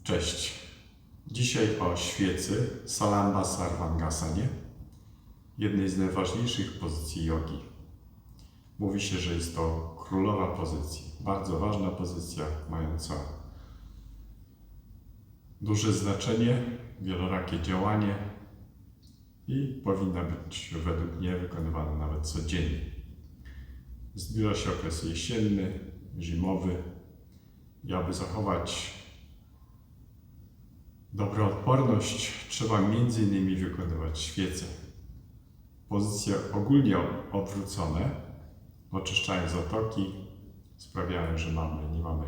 Cześć. Dzisiaj o świecy Salamba Sarvangasanie, jednej z najważniejszych pozycji jogi. Mówi się, że jest to królowa pozycji, bardzo ważna pozycja, mająca duże znaczenie, wielorakie działanie i powinna być według mnie wykonywana nawet codziennie. Zbliża się okres jesienny, zimowy i aby zachować dobroodporność trzeba m.in. wykonywać świece. Pozycje ogólnie odwrócone oczyszczają zatoki, sprawiają, że nie mamy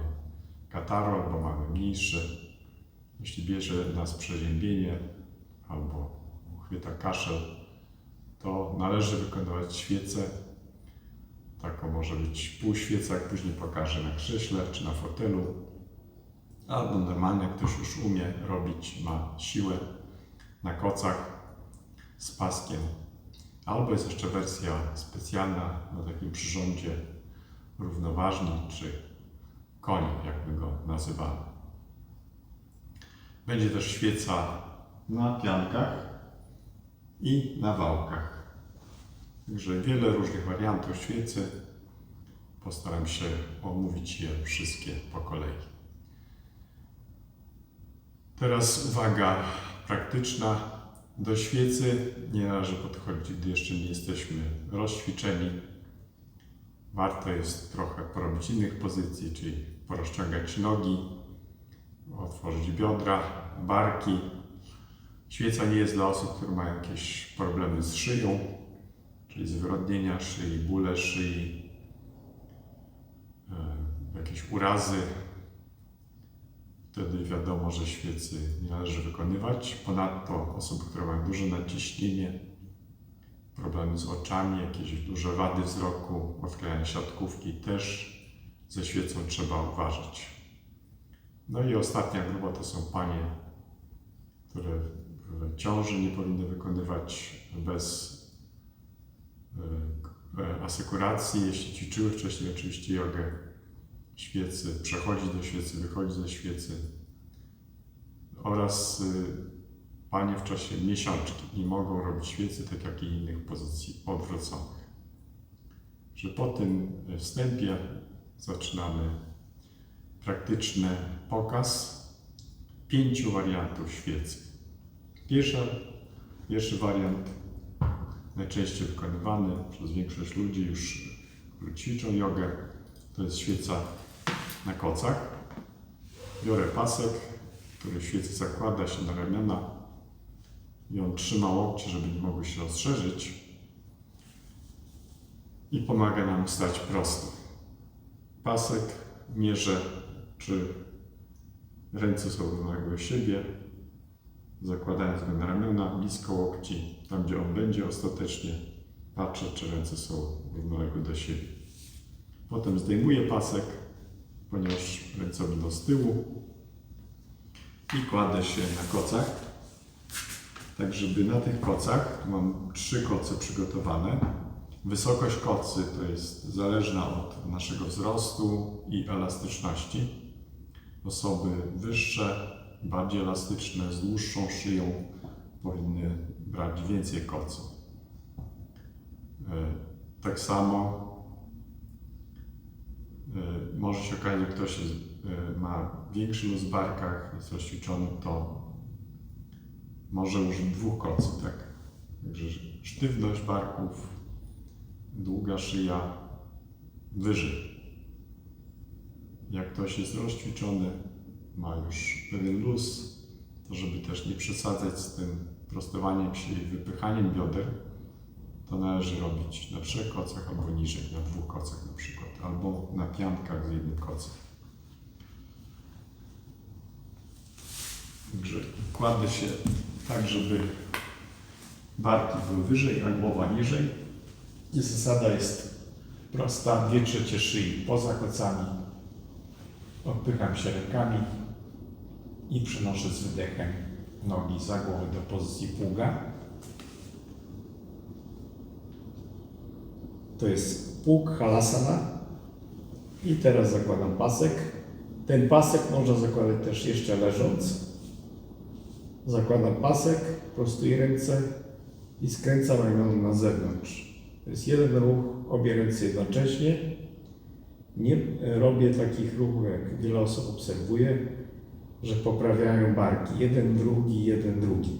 kataru albo mamy mniejszy. Jeśli bierze nas przeziębienie albo chwyta kaszel, to należy wykonywać świecę. Taką może być półświeca, jak później pokażę, na krześle czy na fotelu. Albo normalnie ktoś już umie robić, ma siłę na kocach z paskiem. Albo jest jeszcze wersja specjalna na takim przyrządzie równoważnym, czy koń, jak my go nazywamy. Będzie też świeca na piankach i na wałkach. Także wiele różnych wariantów świecy. Postaram się omówić je wszystkie po kolei. Teraz uwaga praktyczna. Do świecy nie należy podchodzić, gdy jeszcze nie jesteśmy rozćwiczeni. Warto jest trochę porobić innych pozycji, czyli porozciągać nogi, otworzyć biodra, barki. Świeca nie jest dla osób, które mają jakieś problemy z szyją, czyli zwyrodnienia szyi, bóle szyi, jakieś urazy. Wtedy wiadomo, że świecy nie należy wykonywać. Ponadto osoby, które mają duże naciśnienie, problemy z oczami, jakieś duże wady wzroku, odklejanie siatkówki, też ze świecą trzeba uważać. No i ostatnia grupa to są panie, które w ciąży nie powinny wykonywać bez asekuracji. Jeśli ćwiczyły wcześniej oczywiście jogę, świecy, przechodzi do świecy, wychodzi ze świecy, oraz panie w czasie miesiączki nie mogą robić świecy, tak jak i innych pozycji odwróconych. Że po tym wstępie zaczynamy praktyczny pokaz 5 wariantów świecy. Pierwszy wariant, najczęściej wykonywany przez większość ludzi już, którzy ćwiczą jogę, to jest świeca na kocach. Biorę pasek, który w świecy zakłada się na ramiona i on trzyma łokcie, żeby nie mogły się rozszerzyć i pomaga nam stać prosto. Pasek mierzę, czy ręce są równoległe do siebie, zakładając go na ramiona, blisko łokci, tam gdzie on będzie ostatecznie, patrzę, czy ręce są równoległe do siebie. Potem zdejmuję pasek, ponieważ ręce będą z tyłu, i kładę się na kocach, tak żeby na tych kocach, mam 3 koce przygotowane. Wysokość kocy to jest zależna od naszego wzrostu i elastyczności. Osoby wyższe, bardziej elastyczne, z dłuższą szyją powinny brać więcej kocy. Tak samo może się okazać, że ktoś ma większy luz w barkach, jest rozćwiczony, to może użyć 2 kocy, tak? Także sztywność barków, długa szyja, wyżej. Jak ktoś jest rozćwiczony, ma już pewien luz, to żeby też nie przesadzać z tym prostowaniem się i wypychaniem bioder, to należy robić na 3 kocach albo niżej, na 2 kocach na przykład, albo na piankach z 1 kocem. Także kładę się tak, żeby barki były wyżej, a głowa niżej. I zasada jest prosta, 2/3 szyi poza kocami. Odpycham się rękami i przenoszę z wydechem nogi za głowę do pozycji pługa. To jest pług halasana. I teraz zakładam pasek Ten pasek można zakładać też jeszcze leżąc. Zakładam pasek, prostuję ręce i skręcam ramiona na zewnątrz. To jest jeden ruch, obie ręce jednocześnie. Nie robię takich ruchów, jak wiele osób obserwuje, że poprawiają barki. Jeden, drugi.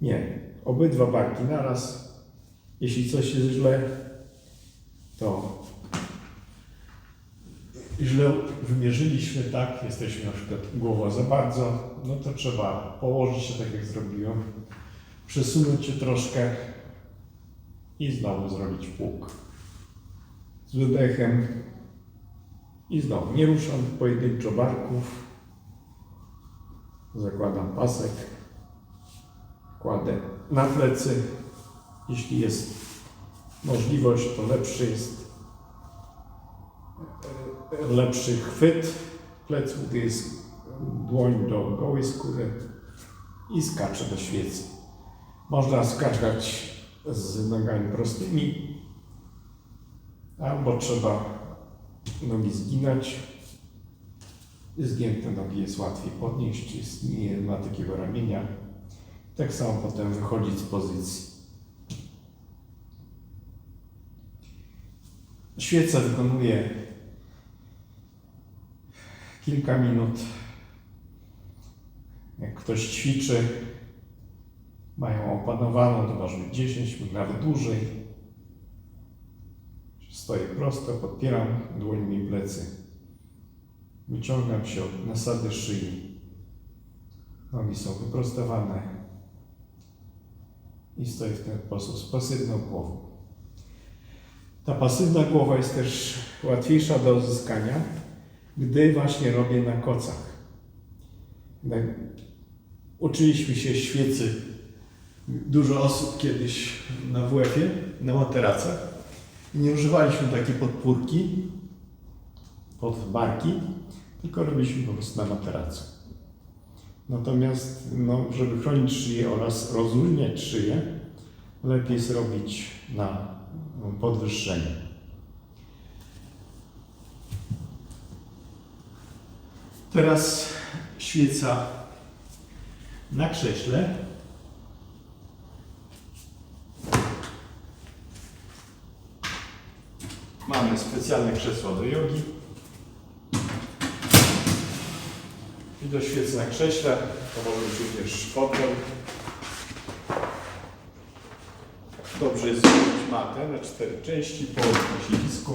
Nie. Obydwa barki naraz. Jeśli coś jest źle wymierzyliśmy, tak, jesteśmy na przykład głowa za bardzo, no to trzeba położyć się tak jak zrobiłem, przesunąć się troszkę i znowu zrobić pług. Z wydechem i znowu nie ruszam pojedynczo barków, zakładam pasek, kładę na plecy, jeśli jest możliwość, to lepszy chwyt pleców, gdy jest dłoń do gołej skóry i skaczę do świecy. Można skakać z nogami prostymi, albo trzeba nogi zginać. Zgięte nogi jest łatwiej podnieść, nie ma takiego ramienia. Tak samo potem wychodzić z pozycji. Świeca wykonuje kilka minut. Jak ktoś ćwiczy, mają opanowaną, to może być 10 minut, nawet dłużej. Stoję prosto, podpieram dłońmi plecy. Wyciągam się od nasady szyi. Nogi są wyprostowane. I stoję w ten sposób z pasywną głową. Ta pasywna głowa jest też łatwiejsza do uzyskania, gdy właśnie robię na kocach. Uczyliśmy się świecy. Dużo osób kiedyś na WF-ie, na materacach. I nie używaliśmy takiej podpórki pod barki, tylko robiliśmy po prostu na materacu. Natomiast, żeby chronić szyję oraz rozluźniać szyję, lepiej jest robić na podwyższeniu. Teraz świeca na krześle. Mamy specjalne krzesło do jogi. I do świecy na krześle, to może być również fotel. Dobrze jest zrobić matę na 4 części, położyć na siedlisku.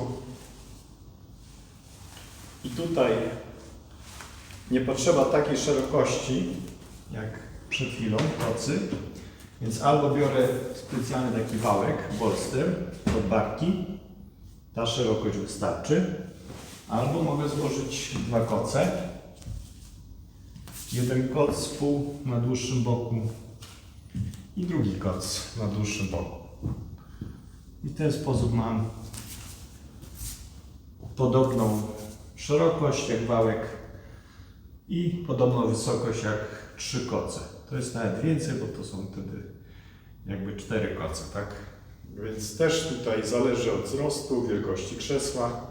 I tutaj nie potrzeba takiej szerokości, jak przed chwilą, kocy. Więc albo biorę specjalny taki wałek, bolster pod barki. Ta szerokość wystarczy. Albo mogę złożyć 2 koce. Jeden koc pół na dłuższym boku i drugi koc na dłuższym boku. I w ten sposób mam podobną szerokość jak wałek i podobną wysokość jak 3 koce. To jest nawet więcej, bo to są wtedy jakby 4 koce, tak? Więc też tutaj zależy od wzrostu, wielkości krzesła,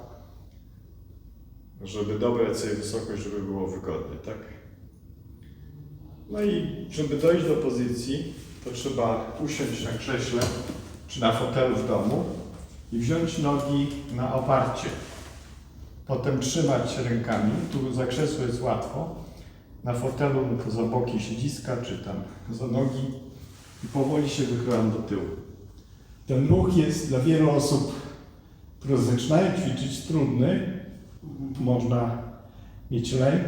żeby dobrać sobie wysokość, żeby było wygodnie, tak? No i żeby dojść do pozycji, to trzeba usiąść na krześle czy na fotelu w domu i wziąć nogi na oparcie. Potem trzymać rękami, tu za krzesło jest łatwo, na fotelu no to za boki siedziska czy tam za nogi i powoli się wychylam do tyłu. Ten ruch jest dla wielu osób, które zaczynają ćwiczyć, trudny. Można mieć lęk.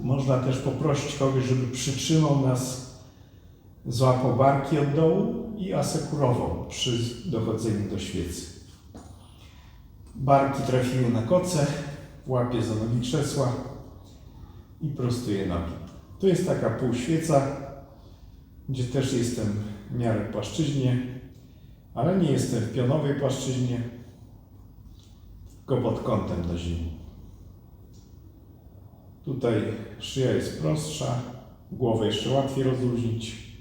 Można też poprosić kogoś, żeby przytrzymał nas, złapał barki od dołu i asekurował przy dochodzeniu do świecy. Barki trafiły na koce, łapię za nogi krzesła i prostuję nogi. To jest taka półświeca, gdzie też jestem w miarę płaszczyźnie, ale nie jestem w pionowej płaszczyźnie, tylko pod kątem do ziemi. Tutaj szyja jest prostsza, głowę jeszcze łatwiej rozluźnić.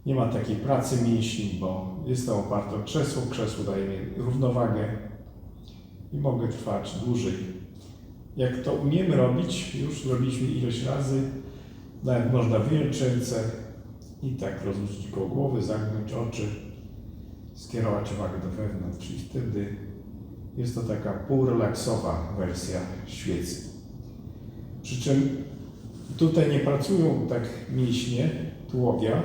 Nie ma takiej pracy mięśni, bo jestem oparty o krzesło. Krzesło daje mi równowagę i mogę trwać dłużej. jak to umiemy robić, już robiliśmy ilość razy, nawet można wyjąć ręce i tak rozluźnić koło głowy, zamknąć oczy, skierować uwagę do wewnątrz i wtedy jest to taka półrelaksowa wersja świecy. Przy czym tutaj nie pracują tak mięśnie tułowia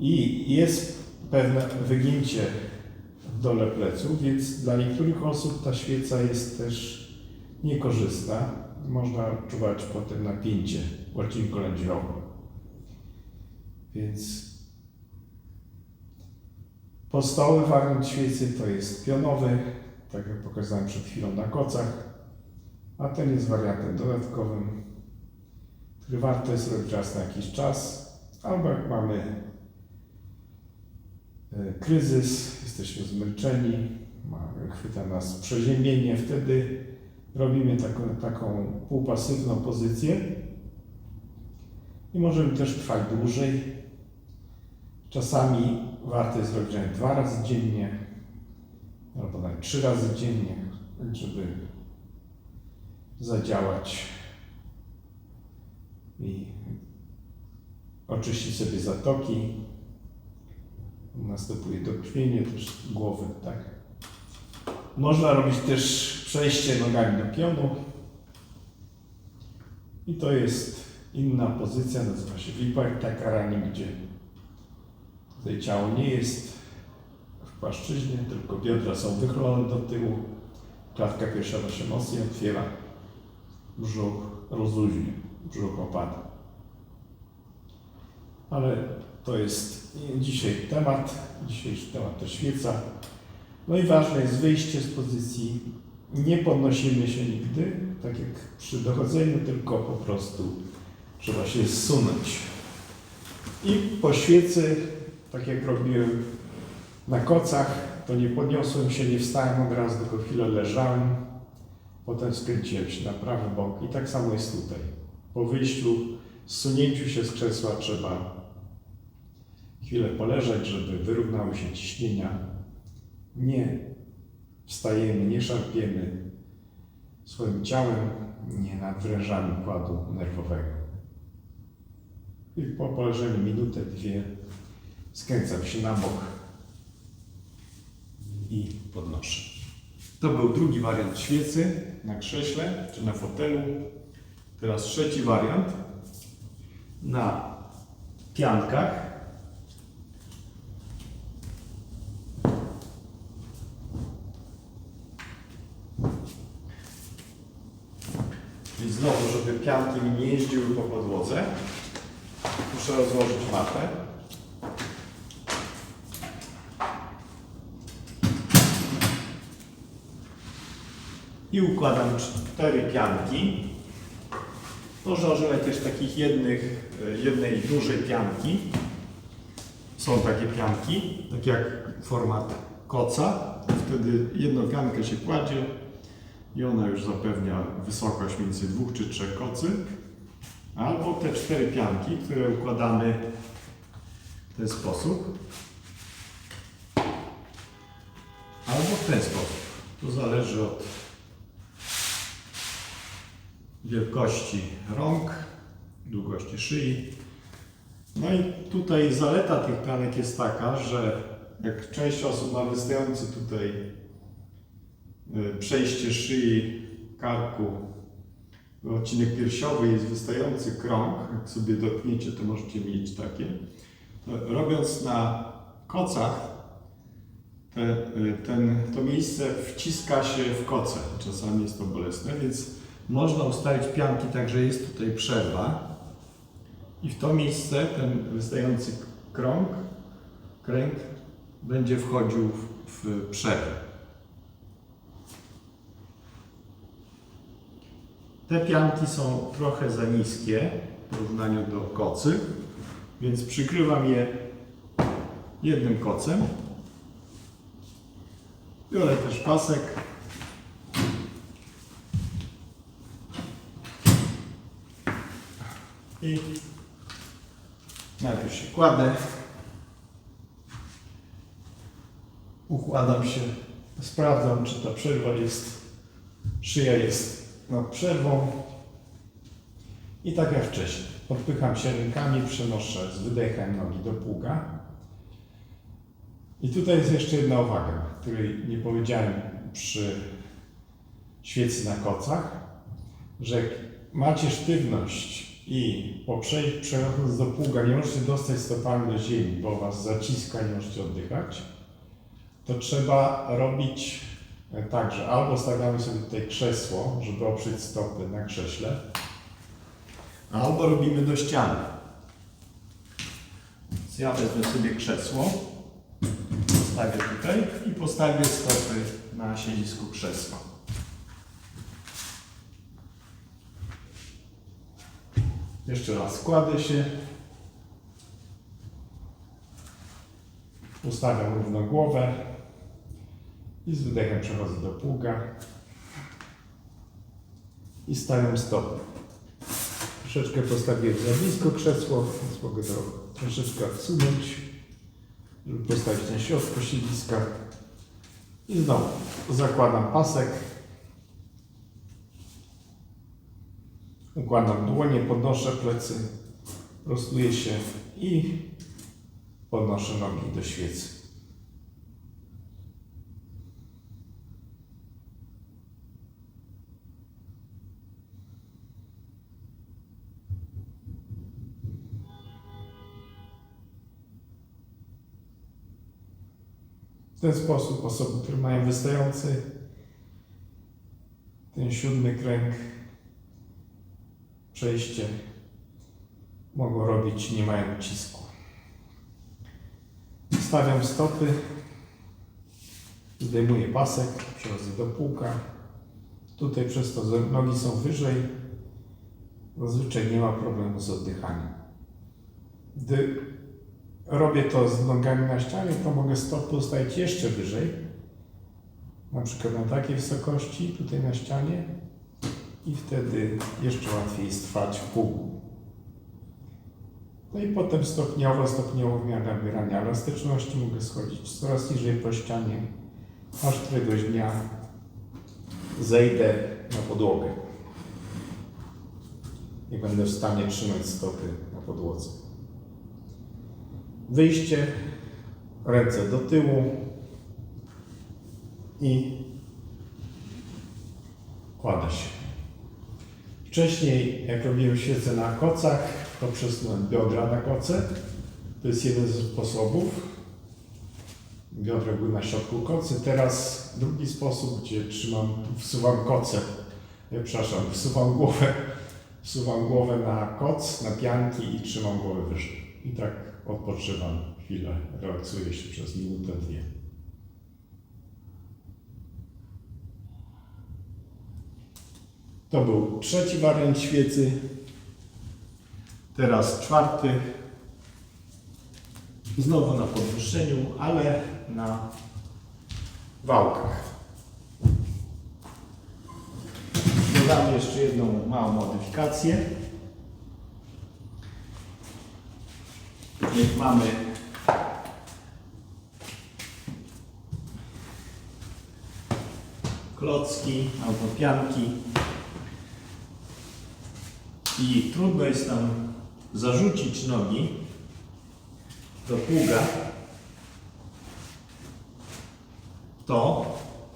i jest pewne wygięcie w dole pleców, więc dla niektórych osób ta świeca jest też niekorzystna. Można odczuwać potem napięcie w odcinku lędźwiowym. Więc podstawowy wariant świecy to jest pionowy, tak jak pokazałem przed chwilą na kocach, a ten jest wariantem dodatkowym, który warto jest robić raz na jakiś czas, albo jak mamy kryzys, jesteśmy zmęczeni, chwyta nas przeziębienie, wtedy robimy taką półpasywną pozycję i możemy też trwać dłużej. Czasami warto jest robić 2 razy dziennie, albo nawet 3 razy dziennie, żeby zadziałać i oczyścić sobie zatoki. Następuje dokrwienie też głowy, tak. Można robić też przejście nogami do pionu. I to jest inna pozycja, nazywa się Viparita Karani, gdzie tutaj ciało nie jest w płaszczyźnie, tylko biodra są wychylone do tyłu, klatka piersiowa się mocniej otwiera, brzuch rozluźnia, brzuch opada. Ale to jest dzisiejszy temat to świeca. No i ważne jest wyjście z pozycji, nie podnosimy się nigdy, tak jak przy dochodzeniu, tylko po prostu trzeba się zsunąć. I po świecy, tak jak robiłem na kocach, to nie podniosłem się, nie wstałem od razu, tylko chwilę leżałem, potem skręciłem się na prawy bok i tak samo jest tutaj. Po wyjściu, zsunięciu się z krzesła trzeba chwilę poleżeć, żeby wyrównały się ciśnienia. Nie wstajemy, nie szarpiemy swoim ciałem, nie nadwrężamy układu nerwowego. I po poleżeniu minutę, 2 skręcam się na bok i podnoszę. To był drugi wariant świecy na krześle czy na fotelu. Teraz trzeci wariant na piankach. I znowu, żeby pianki mi nie jeździły po podłodze, muszę rozłożyć matę. I układam 4 pianki. Można używać też takich jednej dużej pianki. Są takie pianki, tak jak format koca. Wtedy jedną piankę się kładzie i ona już zapewnia wysokość między 2 czy 3 kocy. Albo te 4 pianki, które układamy w ten sposób. Albo w ten sposób. To zależy od wielkości rąk, długości szyi. No i tutaj zaleta tych pianek jest taka, że jak część osób ma wystający tutaj przejście szyi, karku, odcinek piersiowy, jest wystający krąg, jak sobie dotkniecie, to możecie mieć takie. Robiąc na kocach, to miejsce wciska się w koce. Czasami jest to bolesne, więc można ustawić pianki tak, że jest tutaj przerwa i w to miejsce ten wystający kręg będzie wchodził w przerwę. Te pianki są trochę za niskie w porównaniu do kocy, więc przykrywam je jednym kocem. Biorę też pasek. I najpierw się kładę. Układam się. Sprawdzam, czy ta przerwa jest, szyja jest nad przerwą. I tak jak wcześniej. Podpycham się rękami, przenoszę z wydechem nogi do pługa. I tutaj jest jeszcze jedna uwaga, której nie powiedziałem przy świecy na kocach, że jak macie sztywność i przechodząc do pługa nie możecie dostać stopami do ziemi, bo was zaciska i nie możecie oddychać, to trzeba robić tak, że albo stawiamy sobie tutaj krzesło, żeby oprzeć stopy na krześle, albo robimy do ściany. Więc ja wezmę sobie krzesło, postawię tutaj i postawię stopy na siedzisku krzesła. Jeszcze raz kładę się, ustawiam równo głowę i z wydechem przechodzę do pługa i stawiam stopy. Troszeczkę postawiłem za blisko krzesło, więc mogę to troszeczkę odsunąć, żeby postawić na środku siedziska. I znowu zakładam pasek, układam dłonie, podnoszę plecy, prostuję się i podnoszę nogi do świecy. W ten sposób osoby, które mają wystający ten 7. kręg, przejście, mogą robić, nie mają ucisku. Stawiam stopy, zdejmuję pasek, przechodzę do płuka. Tutaj przez to, że nogi są wyżej, zazwyczaj nie ma problemu z oddychaniem. Gdy robię to z nogami na ścianie, to mogę stopy ustawić jeszcze wyżej, na przykład na takiej wysokości, tutaj na ścianie, i wtedy jeszcze łatwiej jest trwać w pługu. No i potem stopniowo w miarę nabierania elastyczności mogę schodzić coraz niżej po ścianie, aż któregoś dnia zejdę na podłogę i będę w stanie trzymać stopy na podłodze. Wyjście, ręce do tyłu i kładę się. Wcześniej, jak robiłem świecę na kocach, to przesunąłem biodra na koce. To jest jeden ze sposobów. Biodra były na środku kocy. Teraz drugi sposób, gdzie wsuwam głowę na koc, na pianki i trzymam głowę wyżej. I tak odpoczywam chwilę, relaksuję się przez minutę, 2. To był 3. wariant świecy. Teraz 4. Znowu na podwyższeniu, ale na wałkach. Dodamy jeszcze jedną małą modyfikację. Niech mamy klocki albo pianki i trudno jest nam zarzucić nogi do pługa, to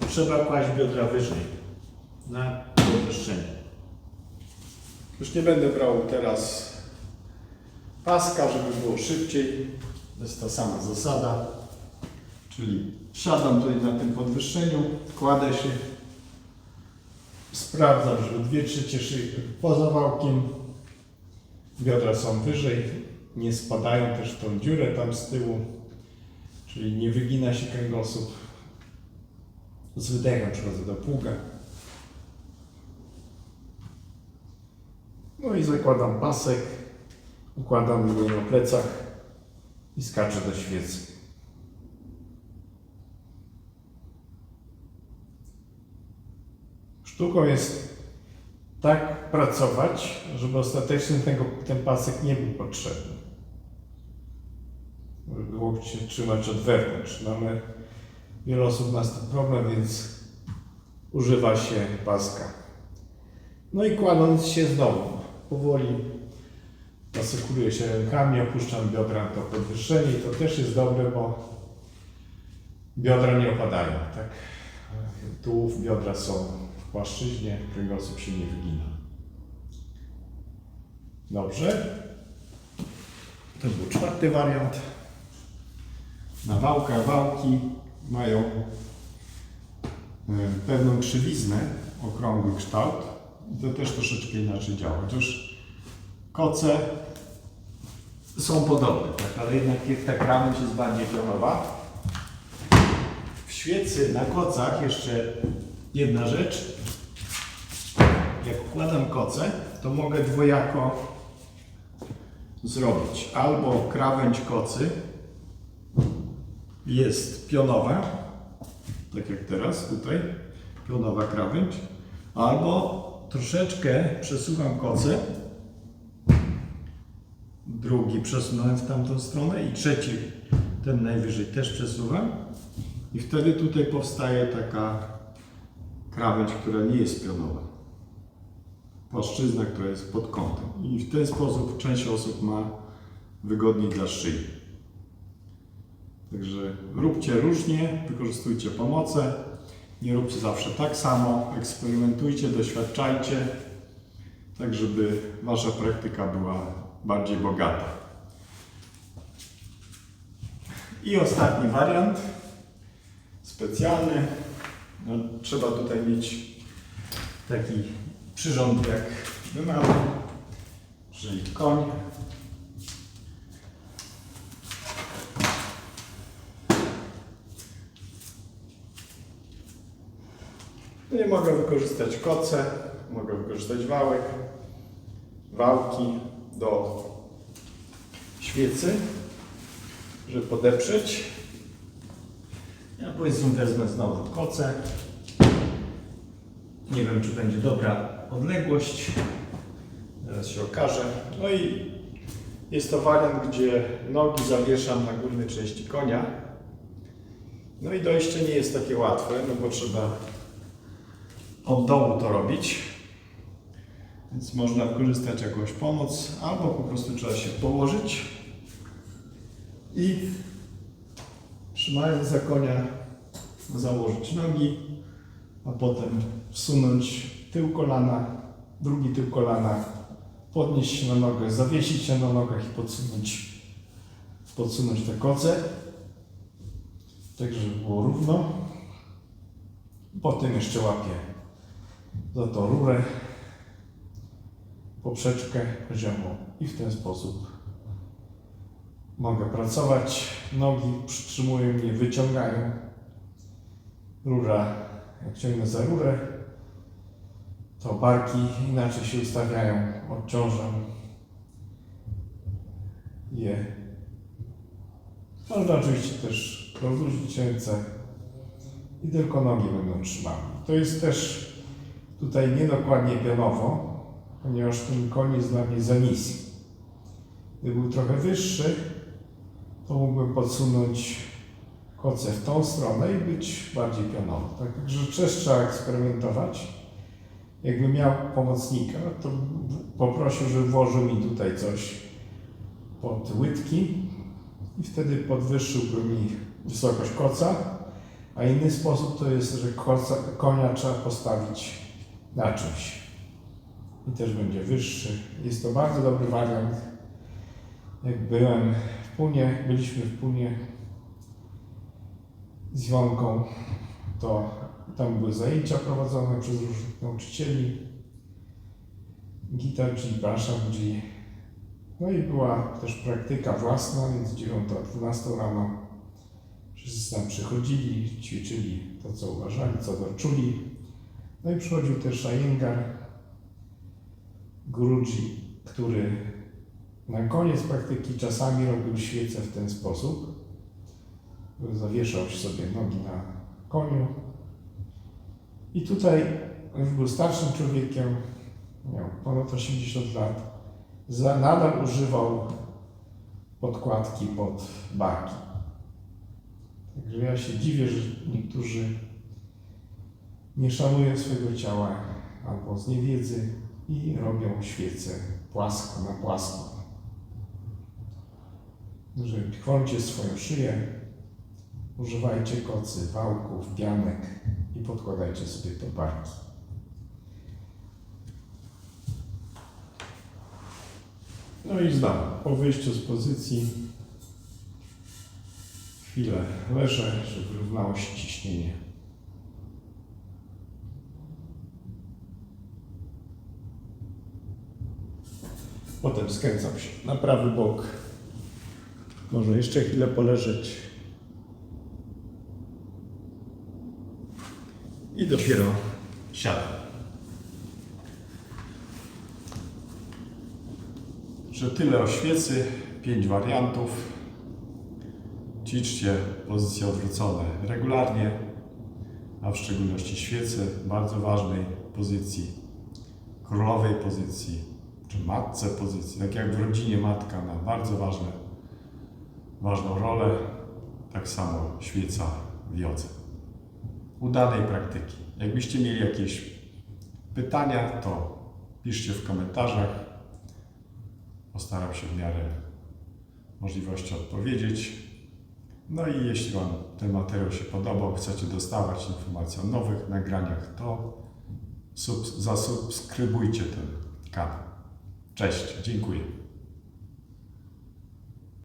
trzeba kłaść biodra wyżej na podwyższenie. Już nie będę brał teraz paska, żeby było szybciej. To jest ta sama zasada. Czyli siadam tutaj na tym podwyższeniu, kładę się, sprawdzam, żeby 2/3 szyi poza wałkiem, biodra są wyżej, nie spadają też w tą dziurę tam z tyłu, czyli nie wygina się kręgosłup. Z wydechem przechodzę do pługa. No i zakładam pasek, układam dłoń na plecach i skaczę do świecy. Sztuką jest tak pracować, żeby ostatecznie ten pasek nie był potrzebny. Żeby było się trzymać od wewnątrz. No ale wiele osób ma z tym problem, więc używa się paska. No i kładąc się znowu, powoli asekuruję się rękami, opuszczam biodra na to podwyższenie i to też jest dobre, bo biodra nie opadają, tak? Tułów, biodra są w płaszczyźnie, kręgosłup się nie wygina. Dobrze. To był czwarty wariant. Na wałkach wałki mają pewną krzywiznę, okrągły kształt. I to też troszeczkę inaczej działa. Chociaż koce są podobne, tak? Ale jednak ta krawędź jest bardziej pionowa. W świecy na kocach jeszcze jedna rzecz. Jak układam koce, to mogę dwojako zrobić. Albo krawędź kocy jest pionowa, tak jak teraz tutaj, pionowa krawędź, albo troszeczkę przesuwam koce, drugi przesunąłem w tamtą stronę i trzeci, ten najwyżej też przesuwam i wtedy tutaj powstaje taka krawędź, która nie jest pionowa. Płaszczyzna, która jest pod kątem. I w ten sposób część osób ma wygodniej dla szyi. Także róbcie różnie, wykorzystujcie pomoce, nie róbcie zawsze tak samo, eksperymentujcie, doświadczajcie, tak żeby wasza praktyka była bardziej bogata. I ostatni wariant, specjalny. No, trzeba tutaj mieć taki przyrząd jak my mamy, czyli koń. No i mogę wykorzystać koce, mogę wykorzystać wałek, wałki do świecy, żeby podeprzeć. Ja powiedzmy wezmę znowu koce. Nie wiem, czy będzie dobra odległość. Zaraz się okaże. No i jest to wariant, gdzie nogi zawieszam na górnej części konia. No i dojście nie jest takie łatwe, no bo trzeba od dołu to robić. Więc można wykorzystać jakąś pomoc, albo po prostu trzeba się położyć i trzymając za konia założyć nogi, a potem wsunąć tył kolana, drugi tył kolana, podnieść się na nogę, zawiesić się na nogach i podsunąć te koce, tak żeby było równo. Potem jeszcze łapię za to rurę, poprzeczkę poziomą i w ten sposób mogę pracować. Nogi przytrzymują mnie, wyciągają. Rura, jak ciągnę za rurę, to barki inaczej się ustawiają, odciążam je. Można oczywiście też rozluźnić ręce i tylko nogi będą trzymały. To jest też tutaj niedokładnie pionowo, ponieważ ten koń jest dla mnie za niski. Gdyby był trochę wyższy, to mógłbym podsunąć koce w tą stronę i być bardziej pionowy. Także też trzeba eksperymentować. Jakbym miał pomocnika, to poprosił, żeby włożył mi tutaj coś pod łydki i wtedy podwyższyłby mi wysokość koca. A inny sposób to jest, że konia trzeba postawić na czymś i też będzie wyższy. Jest to bardzo dobry wariant. Jak byliśmy w Punie z Iwonką, to tam były zajęcia prowadzone przez różnych nauczycieli. Guitar G, Basha G. No i była też praktyka własna, więc 9-12 rano wszyscy tam przychodzili, ćwiczyli to, co uważali, co czuli. No i przychodził też Iyengar, Guruji, który na koniec praktyki czasami robił świecę w ten sposób. Zawieszał sobie nogi na koniu. I tutaj już był starszym człowiekiem, miał ponad 80 lat, nadal używał podkładki pod barki. Także ja się dziwię, że niektórzy nie szanują swojego ciała albo z niewiedzy i robią świecę płasko na płasko. Że chłoncie swoją szyję, używajcie kocy, wałków, pianek i podkładajcie sobie to barki. No i znowu, po wyjściu z pozycji chwilę leżę, żeby wyrównało się ciśnienie. Potem skręcam się na prawy bok. Może jeszcze chwilę poleżeć. I dopiero siadam. Że tyle o świecy, 5 wariantów. Ćwiczcie pozycje odwrócone regularnie, a w szczególności świece, bardzo ważnej pozycji, królowej pozycji, czy matce pozycji, tak jak w rodzinie matka ma bardzo ważną rolę, tak samo świeca w jodze. Udanej praktyki. Jakbyście mieli jakieś pytania, to piszcie w komentarzach. Postaram się w miarę możliwości odpowiedzieć. No i jeśli Wam ten materiał się podobał, chcecie dostawać informacje o nowych nagraniach, to zasubskrybujcie ten kanał. Cześć, dziękuję.